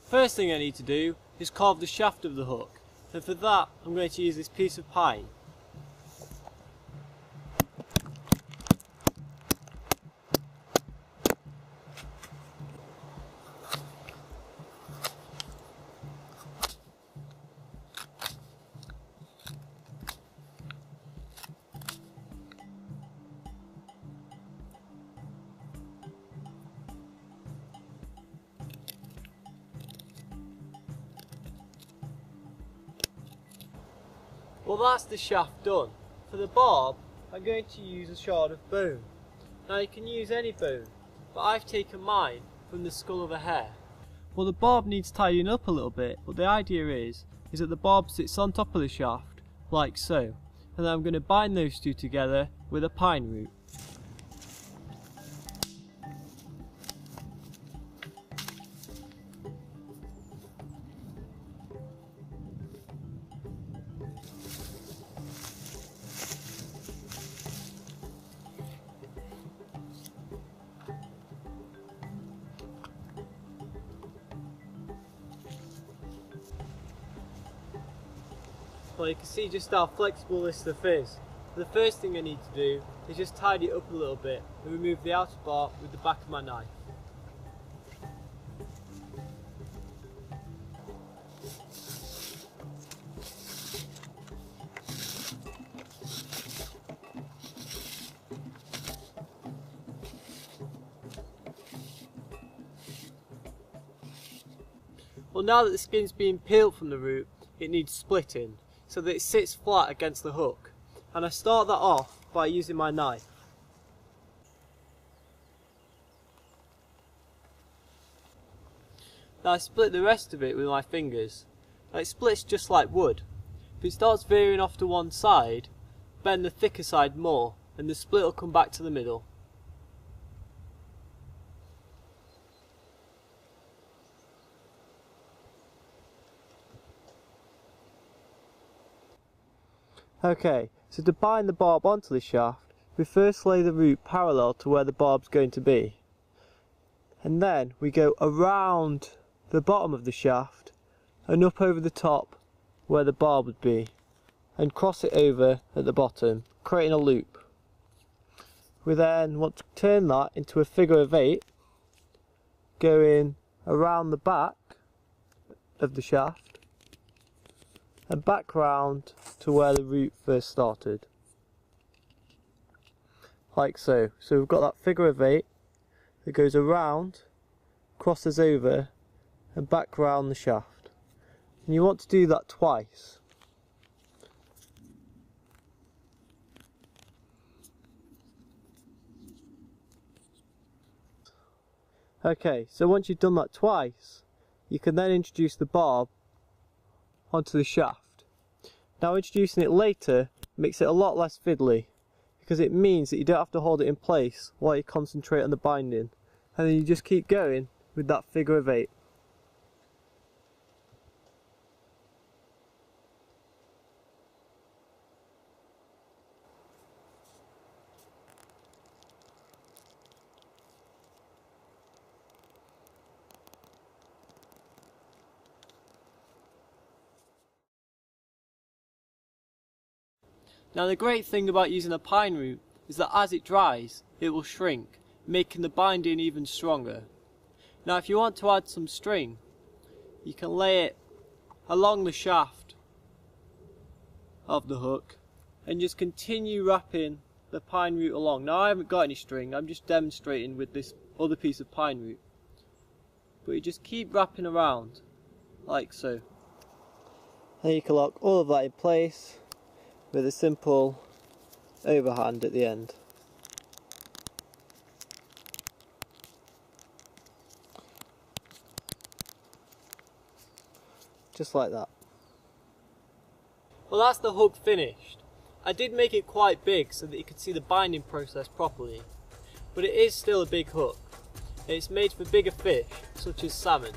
First thing I need to do is carve the shaft of the hook, and for that I'm going to use this piece of pine. Well, that's the shaft done. For the barb, I'm going to use a shard of bone. Now you can use any bone, but I've taken mine from the skull of a hare. Well, the barb needs tidying up a little bit, but the idea is that the barb sits on top of the shaft, like so, and then I'm going to bind those two together with a pine root. Well, you can see just how flexible this stuff is. The first thing I need to do is just tidy it up a little bit and remove the outer bar with the back of my knife. Well, now that the skin's been peeled from the root, it needs splitting, so that it sits flat against the hook, and I start that off by using my knife. Now I split the rest of it with my fingers. Now it splits just like wood. If it starts veering off to one side, bend the thicker side more and the split will come back to the middle. Okay, so to bind the barb onto the shaft, we first lay the root parallel to where the barb's going to be. And then we go around the bottom of the shaft and up over the top where the barb would be, and cross it over at the bottom, creating a loop. We then want to turn that into a figure of 8, going around the back of the shaft and back round to where the root first started, like so. So we've got that figure of 8 that goes around, crosses over and back round the shaft, and you want to do that twice. Okay, so once you've done that twice, you can then introduce the barb onto the shaft. Now introducing it later makes it a lot less fiddly, because it means that you don't have to hold it in place while you concentrate on the binding, and then you just keep going with that figure of 8. Now the great thing about using a pine root is that as it dries, it will shrink, making the binding even stronger. Now if you want to add some string, you can lay it along the shaft of the hook and just continue wrapping the pine root along. Now I haven't got any string, I'm just demonstrating with this other piece of pine root. But you just keep wrapping around, like so. And you can lock all of that in place with a simple overhand at the end. Just like that. Well, that's the hook finished. I did make it quite big so that you could see the binding process properly, but it is still a big hook, and it's made for bigger fish such as salmon.